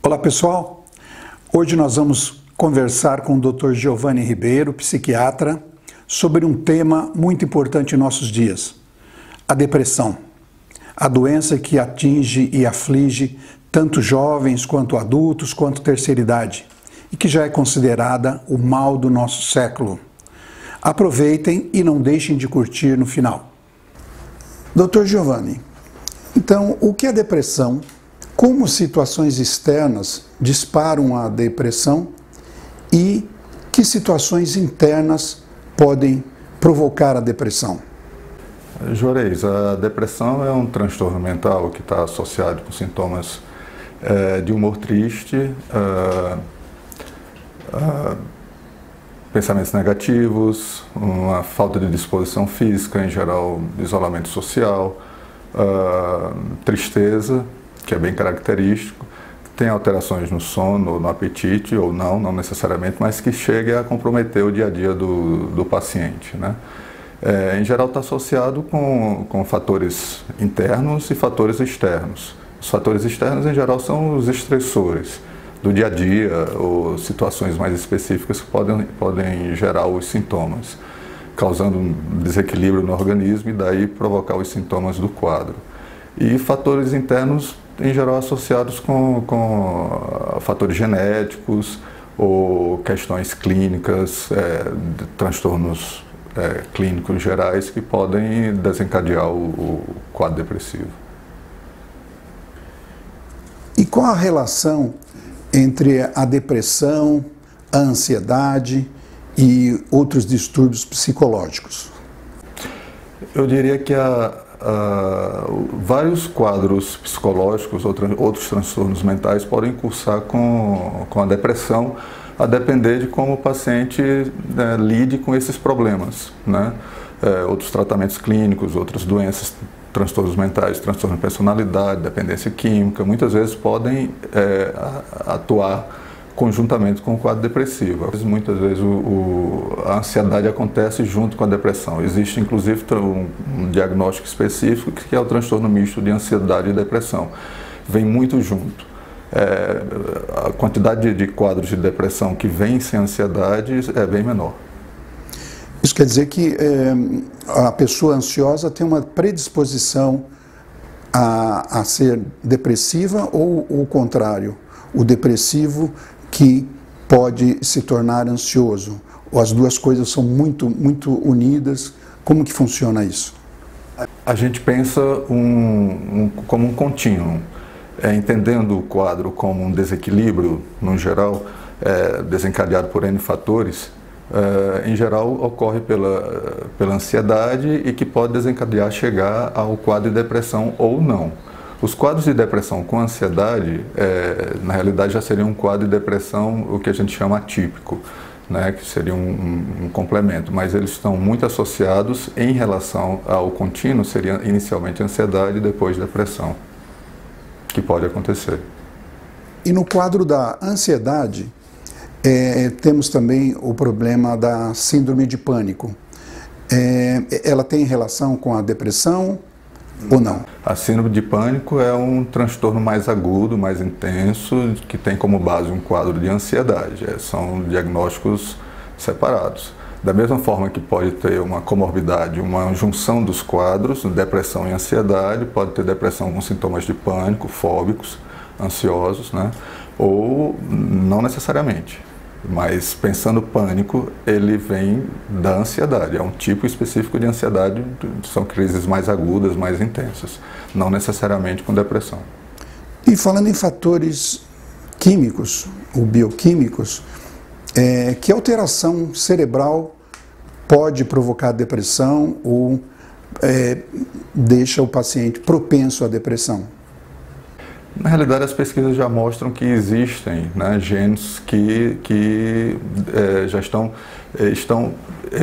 Olá pessoal, hoje nós vamos conversar com o Dr. Giovanni Ribeiro, psiquiatra, sobre um tema muito importante em nossos dias, a depressão, a doença que atinge e aflige tanto jovens quanto adultos quanto terceira idade e que já é considerada o mal do nosso século. Aproveitem e não deixem de curtir no final. Dr. Giovanni, então o que é depressão? Como situações externas disparam a depressão e que situações internas podem provocar a depressão? Juarez, a depressão é um transtorno mental que está associado com sintomas de humor triste, pensamentos negativos, uma falta de disposição física, em geral isolamento social, tristeza, que é bem característico, tem alterações no sono, no apetite ou não necessariamente, mas que chegue a comprometer o dia a dia do paciente, né? Em geral está associado com fatores internos e fatores externos. Os fatores externos em geral são os estressores do dia a dia ou situações mais específicas que podem gerar os sintomas, causando um desequilíbrio no organismo e daí provocar os sintomas do quadro. E fatores internos em geral associados com fatores genéticos ou questões clínicas, transtornos clínicos gerais que podem desencadear o quadro depressivo. E qual a relação entre a depressão, a ansiedade e outros distúrbios psicológicos? Eu diria que vários quadros psicológicos, outros transtornos mentais podem cursar com a depressão, a depender de como o paciente lide com esses problemas, né? Outros tratamentos clínicos, outras doenças, transtornos mentais, transtorno de personalidade, dependência química, muitas vezes podem atuar conjuntamente com o quadro depressivo. Muitas vezes a ansiedade acontece junto com a depressão. Existe inclusive um diagnóstico específico que é o transtorno misto de ansiedade e depressão. Vem muito junto. A quantidade de quadros de depressão que vem sem ansiedade é bem menor. Isso quer dizer que a pessoa ansiosa tem uma predisposição a ser depressiva ou o contrário? O depressivo que pode se tornar ansioso? Ou as duas coisas são muito unidas? Como que funciona isso? A gente pensa como um contínuo, entendendo o quadro como um desequilíbrio, no geral, desencadeado por N fatores. Em geral ocorre pela ansiedade e que pode desencadear, chegar ao quadro de depressão ou não. Os quadros de depressão com ansiedade, na realidade já seria um quadro de depressão, o que a gente chama atípico, né, que seria um complemento, mas eles estão muito associados em relação ao contínuo, seria inicialmente ansiedade e depois depressão, que pode acontecer. E no quadro da ansiedade, temos também o problema da síndrome de pânico. Ela tem relação com a depressão ou não? A síndrome de pânico é um transtorno mais agudo, mais intenso, que tem como base um quadro de ansiedade. São diagnósticos separados. Da mesma forma que pode ter uma comorbidade, uma junção dos quadros, depressão e ansiedade, pode ter depressão com sintomas de pânico, fóbicos, ansiosos, né? Ou não necessariamente. Mas pensando pânico, ele vem da ansiedade, é um tipo específico de ansiedade, são crises mais agudas, mais intensas, não necessariamente com depressão. E falando em fatores químicos ou bioquímicos, que alteração cerebral pode provocar depressão ou deixa o paciente propenso à depressão? Na realidade, as pesquisas já mostram que existem, né, genes que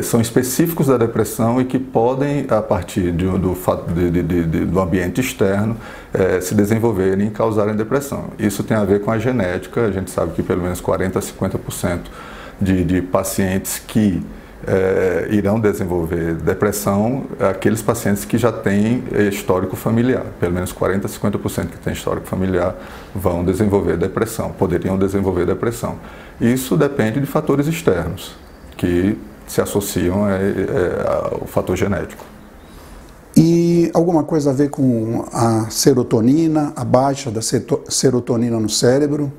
são específicos da depressão e que podem, a partir do ambiente externo, se desenvolverem e causarem depressão. Isso tem a ver com a genética. A gente sabe que pelo menos 40% a 50% de pacientes que irão desenvolver depressão aqueles pacientes que já têm histórico familiar. Pelo menos 40% a 50% que têm histórico familiar vão desenvolver depressão, poderiam desenvolver depressão. Isso depende de fatores externos, que se associam ao fator genético. E alguma coisa a ver com a serotonina, a baixa da serotonina no cérebro,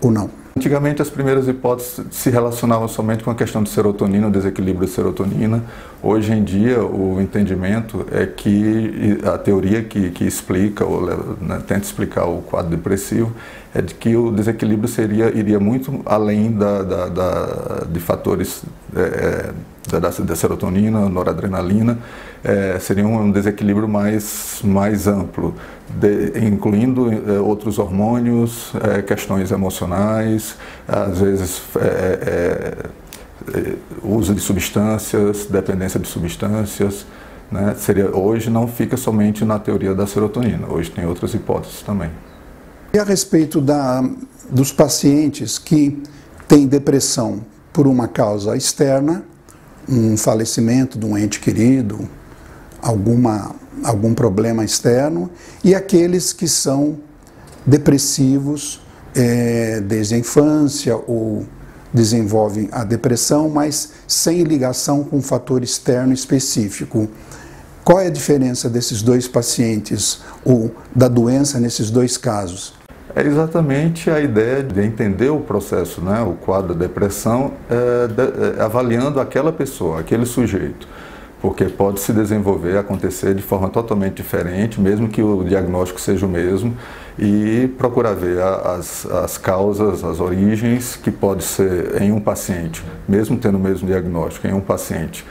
ou não? Antigamente, as primeiras hipóteses se relacionavam somente com a questão de serotonina, o desequilíbrio de serotonina. Hoje em dia, o entendimento é que a teoria que explica, ou tenta explicar o quadro depressivo, é de que o desequilíbrio iria muito além de fatores da serotonina, noradrenalina, seria um desequilíbrio mais amplo, incluindo outros hormônios, questões emocionais, às vezes uso de substâncias, dependência de substâncias, né? Hoje não fica somente na teoria da serotonina, hoje tem outras hipóteses também. E a respeito dos pacientes que têm depressão por uma causa externa, um falecimento de um ente querido, algum problema externo, e aqueles que são depressivos desde a infância ou desenvolvem a depressão, mas sem ligação com um fator externo específico. Qual é a diferença desses dois pacientes ou da doença nesses dois casos? É exatamente a ideia de entender o processo, né, o quadro da depressão, avaliando aquela pessoa, aquele sujeito, porque pode se desenvolver, acontecer de forma totalmente diferente, mesmo que o diagnóstico seja o mesmo, e procurar ver as causas, as origens que pode ser em um paciente, mesmo tendo o mesmo diagnóstico, em um paciente,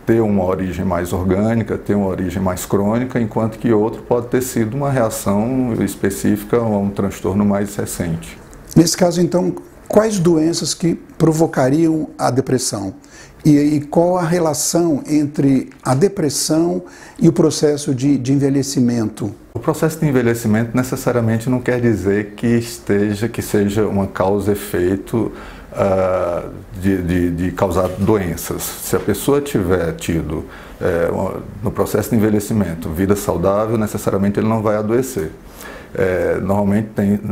ter uma origem mais orgânica, ter uma origem mais crônica, enquanto que outro pode ter sido uma reação específica a um transtorno mais recente. Nesse caso, então, quais doenças que provocariam a depressão? E qual a relação entre a depressão e o processo de envelhecimento? O processo de envelhecimento necessariamente não quer dizer que seja uma causa-efeito de causar doenças. Se a pessoa tiver tido, no processo de envelhecimento, vida saudável, necessariamente ele não vai adoecer. Normalmente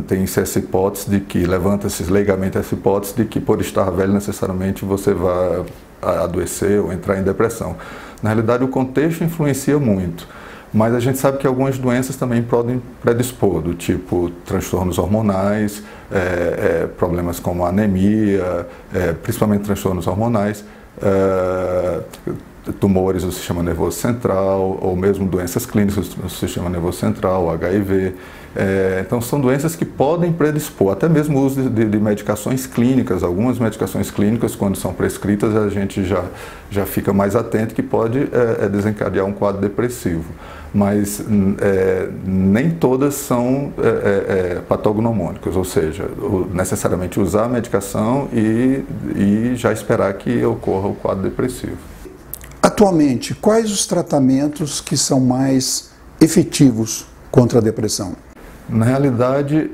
tem-se essa hipótese de que, levanta-se leigamente essa hipótese de que por estar velho necessariamente você vai adoecer ou entrar em depressão. Na realidade, o contexto influencia muito. Mas a gente sabe que algumas doenças também podem predispor, do tipo transtornos hormonais, problemas como anemia, principalmente transtornos hormonais, tumores do sistema nervoso central, ou mesmo doenças clínicas do sistema nervoso central, HIV. Então são doenças que podem predispor, até mesmo o uso de medicações clínicas. Algumas medicações clínicas, quando são prescritas, a gente já fica mais atento que pode desencadear um quadro depressivo. Mas nem todas são patognomônicas, ou seja, necessariamente usar a medicação e já esperar que ocorra o quadro depressivo. Atualmente, quais os tratamentos que são mais efetivos contra a depressão? Na realidade,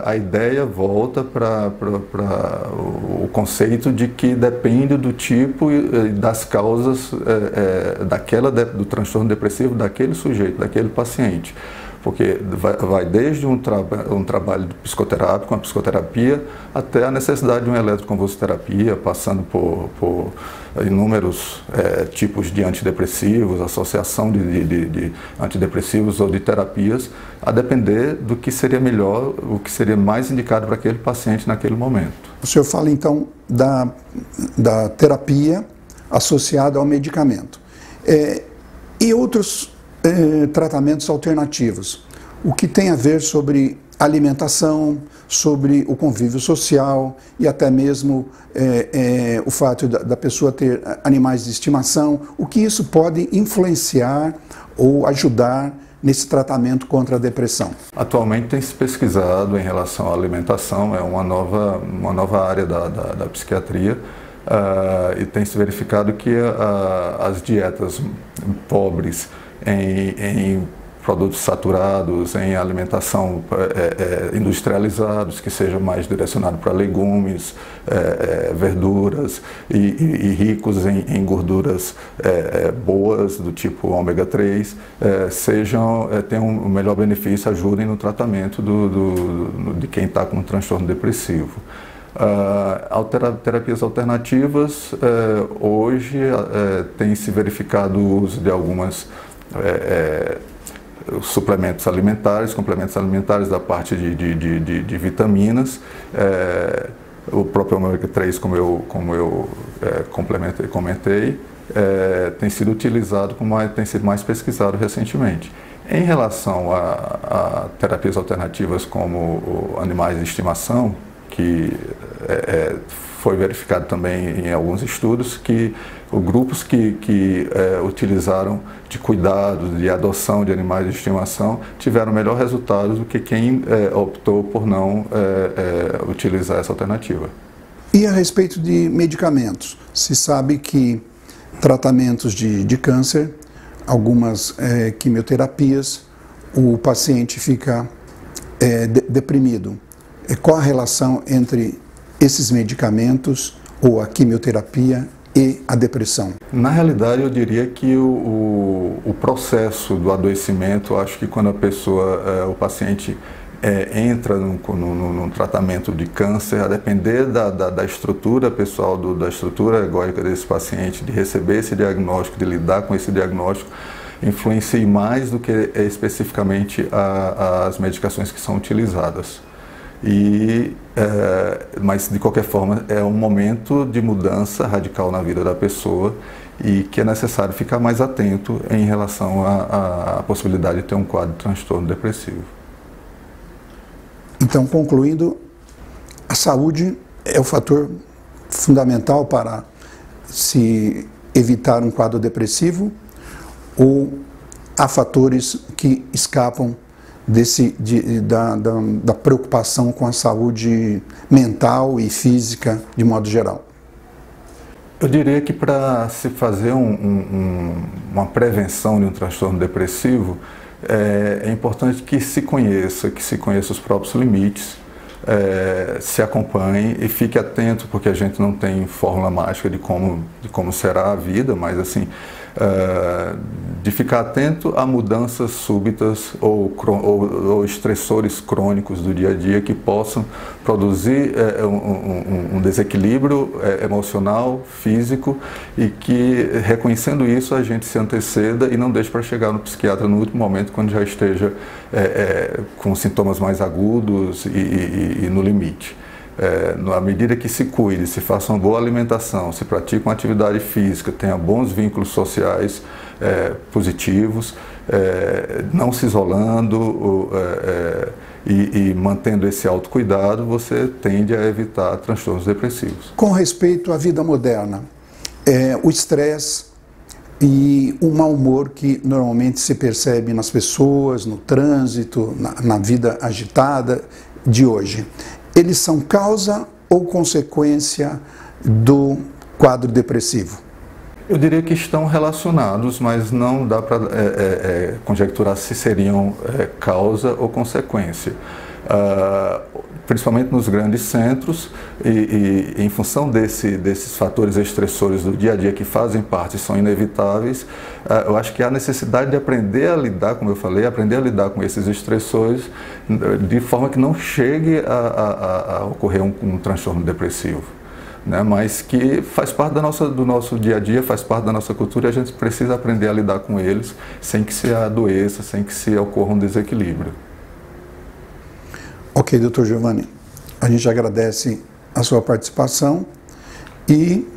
a ideia volta para o conceito de que depende do tipo e das causas do transtorno depressivo daquele sujeito, daquele paciente. Porque vai desde um trabalho psicoterápico, uma psicoterapia, até a necessidade de uma eletroconvulsoterapia, passando por inúmeros tipos de antidepressivos, associação de antidepressivos ou de terapias, a depender do que seria melhor, o que seria mais indicado para aquele paciente naquele momento. O senhor fala então da terapia associada ao medicamento. E outros tratamentos alternativos, o que tem a ver sobre alimentação, sobre o convívio social e até mesmo o fato da pessoa ter animais de estimação, o que isso pode influenciar ou ajudar nesse tratamento contra a depressão? Atualmente tem se pesquisado em relação à alimentação, é uma nova área da psiquiatria, e tem se verificado que as dietas pobres em produtos saturados, em alimentação industrializados, que seja mais direcionado para legumes, verduras e ricos em gorduras boas, do tipo ômega 3, tenham um melhor benefício, ajudem no tratamento de quem está com um transtorno depressivo. Terapias alternativas, hoje tem se verificado o uso de algumas suplementos alimentares, complementos alimentares da parte de vitaminas, o próprio ômega 3, como eu comentei, tem sido utilizado, tem sido mais pesquisado recentemente. Em relação a terapias alternativas como animais de estimação, que foi verificado também em alguns estudos que os grupos que utilizaram de cuidado, de adoção de animais de estimação, tiveram melhor resultado do que quem optou por não utilizar essa alternativa. E a respeito de medicamentos, se sabe que tratamentos de câncer, algumas quimioterapias, o paciente fica deprimido. Qual a relação entre esses medicamentos ou a quimioterapia e a depressão? Na realidade, eu diria que o processo do adoecimento, acho que quando o paciente entra num tratamento de câncer, a depender da estrutura pessoal, da estrutura egóica desse paciente, de receber esse diagnóstico, de lidar com esse diagnóstico, influencia mais do que especificamente as medicações que são utilizadas. Mas de qualquer forma é um momento de mudança radical na vida da pessoa e que é necessário ficar mais atento em relação à possibilidade de ter um quadro de transtorno depressivo. Então, concluindo, a saúde é o fator fundamental para se evitar um quadro depressivo, ou há fatores que escapam da preocupação com a saúde mental e física de modo geral? Eu diria que para se fazer uma prevenção de um transtorno depressivo, é importante que se conheça os próprios limites, se acompanhe e fique atento, porque a gente não tem fórmula mágica de como será a vida, mas assim, de ficar atento a mudanças súbitas ou estressores crônicos do dia a dia que possam produzir um desequilíbrio emocional, físico, e que, reconhecendo isso, a gente se anteceda e não deixe para chegar no psiquiatra no último momento, quando já esteja com sintomas mais agudos e no limite. À medida que se cuide, se faça uma boa alimentação, se pratique uma atividade física, tenha bons vínculos sociais positivos, não se isolando e mantendo esse autocuidado, você tende a evitar transtornos depressivos. Com respeito à vida moderna, o estresse e o mau humor que normalmente se percebe nas pessoas, no trânsito, na vida agitada de hoje, eles são causa ou consequência do quadro depressivo? Eu diria que estão relacionados, mas não dá para conjecturar se seriam causa ou consequência. Principalmente nos grandes centros e em função desses fatores estressores do dia a dia que fazem parte e são inevitáveis, eu acho que há necessidade de aprender a lidar, como eu falei, aprender a lidar com esses estressores de forma que não chegue a ocorrer um transtorno depressivo, né? Mas que faz parte do nosso dia a dia, faz parte da nossa cultura, e a gente precisa aprender a lidar com eles sem que se adoeça, sem que se ocorra um desequilíbrio. Ok, Dr. Giovanni, a gente agradece a sua participação e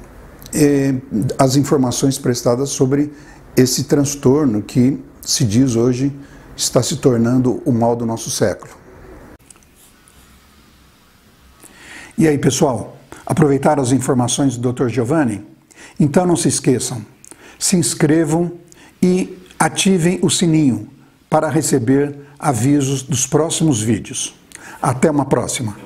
as informações prestadas sobre esse transtorno que se diz hoje está se tornando o mal do nosso século. E aí, pessoal, aproveitaram as informações do Dr. Giovanni? Então não se esqueçam, se inscrevam e ativem o sininho para receber avisos dos próximos vídeos. Até uma próxima!